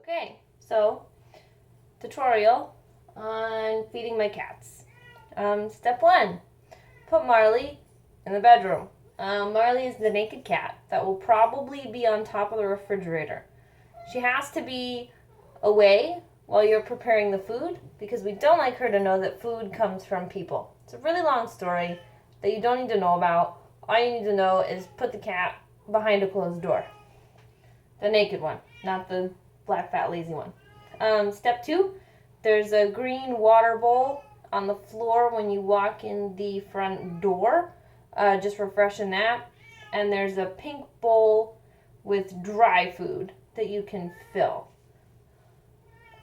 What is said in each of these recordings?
Okay, so tutorial on feeding my cats. Step 1, put Marley in the bedroom. Marley is the naked cat that will probably be on top of the refrigerator. She has to be away while you're preparing the food because we don't like her to know that food comes from people. It's a really long story that you don't need to know about. All you need to know is put the cat behind a closed door. The naked one, not the black, fat, lazy one. Step 2, there's a green water bowl on the floor when you walk in the front door. Just refreshing that. And there's a pink bowl with dry food that you can fill.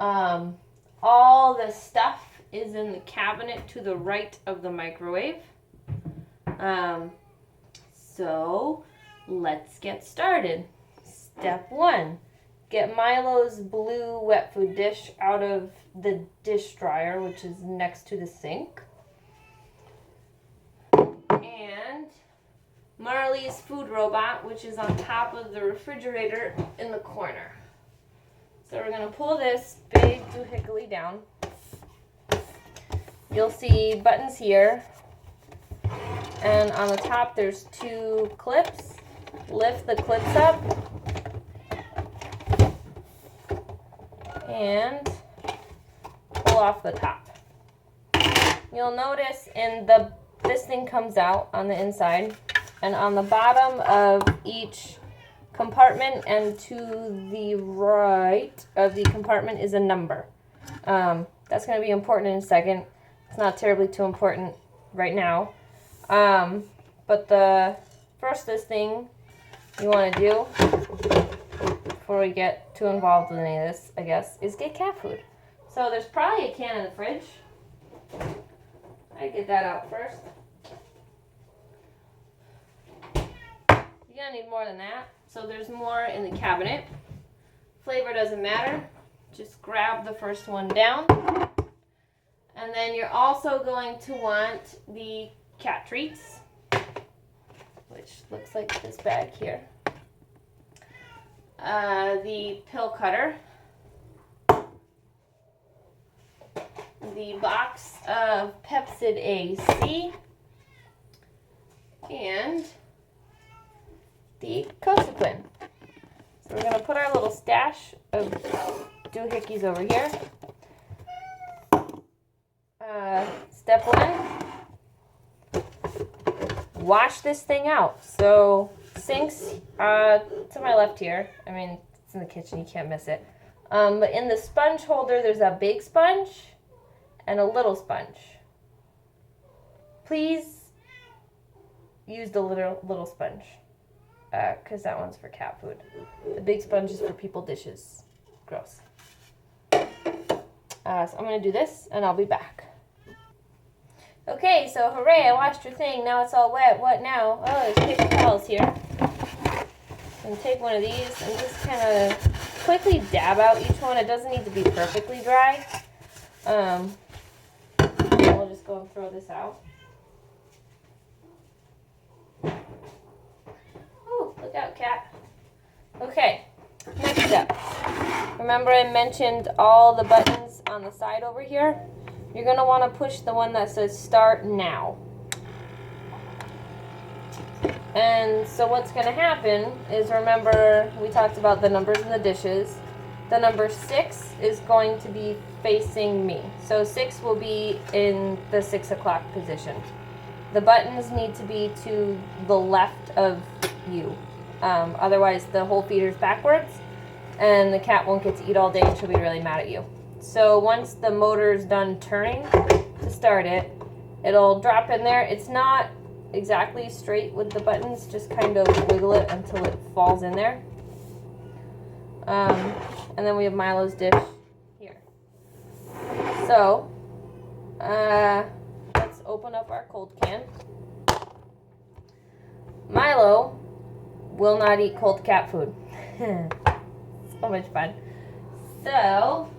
All the stuff is in the cabinet to the right of the microwave. So let's get started. Step 1, get Milo's blue wet food dish out of the dish dryer, which is next to the sink. And Marley's food robot, which is on top of the refrigerator in the corner. So we're going to pull this big doohickey down. You'll see buttons here. And on the top there's 2 clips. Lift the clips up. And pull off the top. You'll notice this thing comes out on the inside, and on the bottom of each compartment and to the right of the compartment is a number. That's going to be important in a second. It's not terribly too important right now. But the firstest thing you want to do before we get too involved with any of this, I guess, is get cat food. So there's probably a can in the fridge. I get that out first. You're gonna need more than that. So there's more in the cabinet. Flavor doesn't matter. Just grab the first one down. And then you're also going to want the cat treats, which looks like this bag here. The pill cutter, the box of Pepsid AC, and the Cosequin. So we're going to put our little stash of doohickeys over here. Step 1, wash this thing out. So sinks to my left here. I mean, it's in the kitchen, you can't miss it. But in the sponge holder, there's a big sponge and a little sponge. Please use the little sponge, because that one's for cat food. The big sponge is for people dishes. Gross. So I'm going to do this, and I'll be back. Okay, so hooray, I washed your thing. Now it's all wet. What now? Oh, there's paper towels here. And take one of these and just kind of quickly dab out each one. It doesn't need to be perfectly dry. We'll just go and throw this out. Ooh, look out, cat. Okay, next step. Remember I mentioned all the buttons on the side over here? You're going to want to push the one that says Start Now. And so what's going to happen is, remember we talked about the numbers in the dishes. The number 6 is going to be facing me. So 6 will be in the 6 o'clock position. The buttons need to be to the left of you. Otherwise the whole feeder's backwards and the cat won't get to eat all day and she'll be really mad at you. So once the motor's done turning to start it, it'll drop in there. It's not exactly straight with the buttons, just kind of wiggle it until it falls in there. And then we have Milo's dish here. So let's open up our cold can. Milo will not eat cold cat food. So much fun. So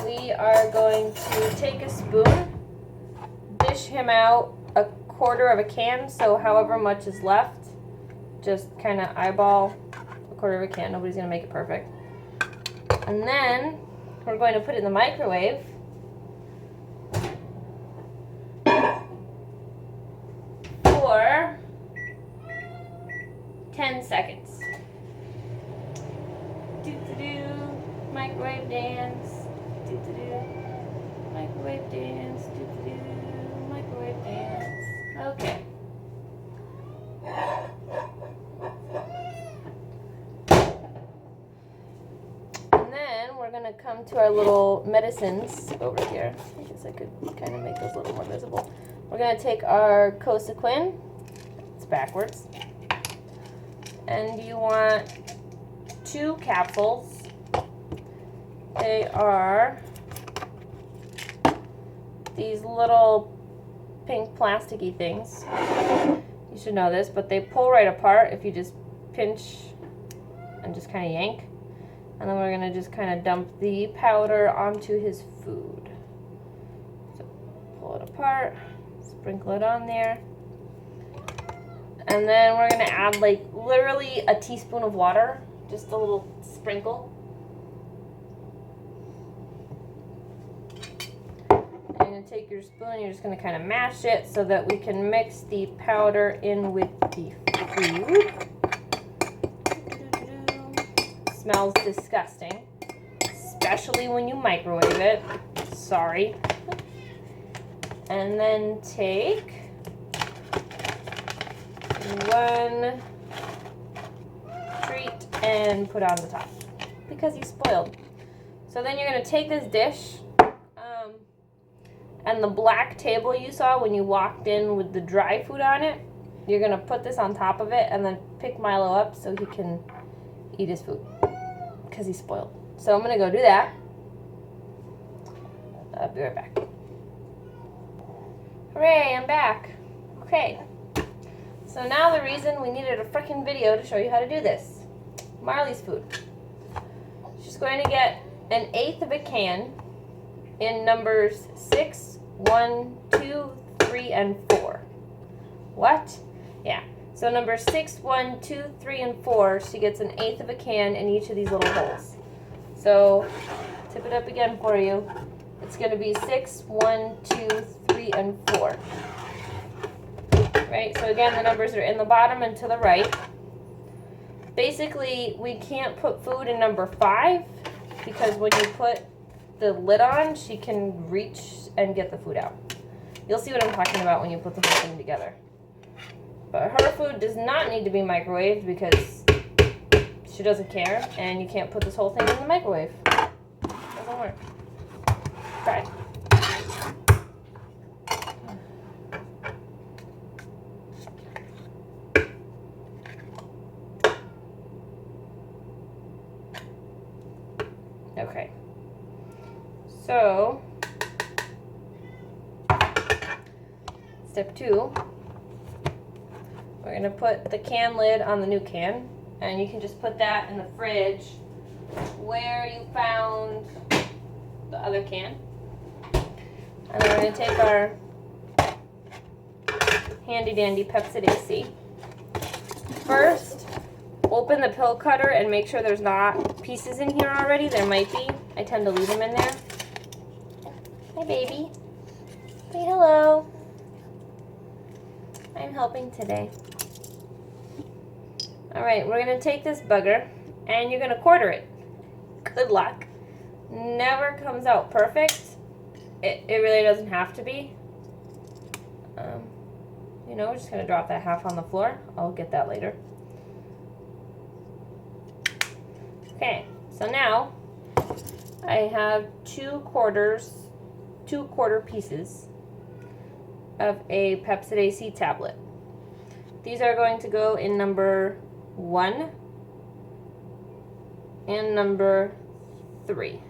we are going to take a spoon, dish him out a quarter of a can, so however much is left, just kind of eyeball a quarter of a can. Nobody's going to make it perfect. And then we're going to put it in the microwave for 10 seconds. Do-do-do, microwave dance. Do-do-do, microwave dance. Do-do-do, microwave dance. Okay. And then we're going to come to our little medicines over here. I guess I could kind of make those a little more visible. We're going to take our Cosequin. It's backwards. And you want 2 capsules. They are these little pink plasticky things. You should know this, but they pull right apart if you just pinch and just kind of yank. And then we're going to just kind of dump the powder onto his food. So pull it apart, sprinkle it on there. And then we're going to add like literally a teaspoon of water, just a little sprinkle. And you're going to take your spoon, you're just going to kind of mash it so that we can mix the powder in with the food. Smells disgusting, especially when you microwave it. Sorry. And then take 1 treat and put on the top because he's spoiled. So then you're going to take this dish and the black table you saw when you walked in with the dry food on it, you're going to put this on top of it and then pick Milo up so he can eat his food because he's spoiled. So I'm going to go do that. I'll be right back. Hooray, I'm back. Okay. So now the reason we needed a freaking video to show you how to do this. Marley's food. She's going to get 1/8 of a can in numbers 6, 1, 2, 3, and 4. What? Yeah. So numbers 6, 1, 2, 3, and 4, she gets 1/8 of a can in each of these little holes. So tip it up again for you. It's going to be 6, 1, 2, 3, and 4. Right? So again, the numbers are in the bottom and to the right. Basically, we can't put food in number 5 because when you put the lid on, she can reach and get the food out. You'll see what I'm talking about when you put the whole thing together. But her food does not need to be microwaved because she doesn't care, and you can't put this whole thing in the microwave. Doesn't work. Try. Okay. So, step 2, we're going to put the can lid on the new can, and you can just put that in the fridge where you found the other can. And then we're going to take our handy dandy Pepsid AC. First, open the pill cutter and make sure there's not pieces in here already. There might be. I tend to leave them in there. Hi, baby. Say hello. I'm helping today. Alright, we're going to take this bugger and you're going to quarter it. Good luck. Never comes out perfect. It really doesn't have to be. You know, we're just going to drop that half on the floor. I'll get that later. Okay, so now I have 2 quarter pieces of a Pepsid AC tablet. These are going to go in number 1 and number 3.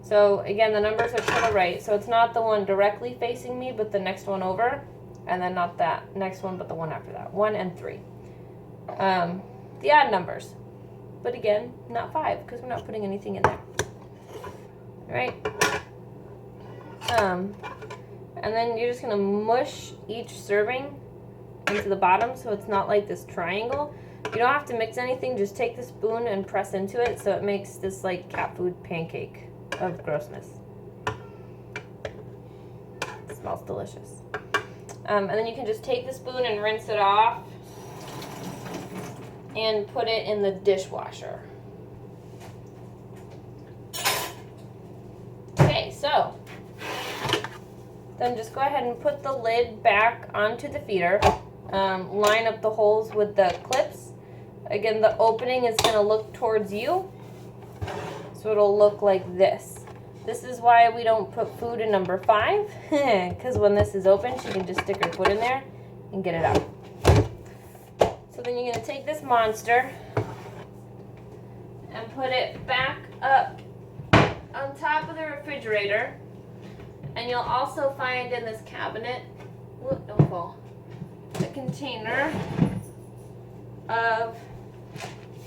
So again, the numbers are to the right, so it's not the one directly facing me, but the next one over, and then not that next one, but the one after that. 1 and 3. The odd numbers. But again, not 5, because we're not putting anything in there. Alright? And then you're just going to mush each serving into the bottom so it's not like this triangle. You don't have to mix anything, just take the spoon and press into it so it makes this like cat food pancake of grossness. It smells delicious. And then you can just take the spoon and rinse it off and put it in the dishwasher. Okay, so then just go ahead and put the lid back onto the feeder. Line up the holes with the clips. Again, the opening is going to look towards you, so it'll look like this. This is why we don't put food in number 5, because when this is open, she can just stick her foot in there and get it out. So then you're going to take this monster and put it back up on top of the refrigerator. And you'll also find in this cabinet, whoop, don't fall, a container of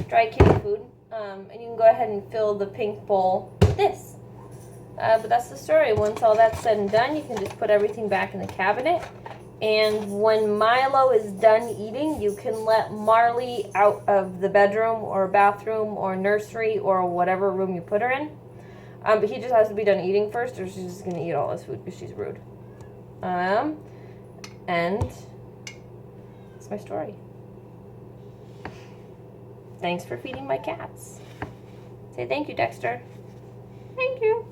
dry kitty food. And you can go ahead and fill the pink bowl with this. But that's the story. Once all that's said and done, you can just put everything back in the cabinet. And when Milo is done eating, you can let Marley out of the bedroom or bathroom or nursery or whatever room you put her in. But he just has to be done eating first, or she's just going to eat all his food because she's rude. And that's my story. Thanks for feeding my cats. Say thank you, Dexter. Thank you.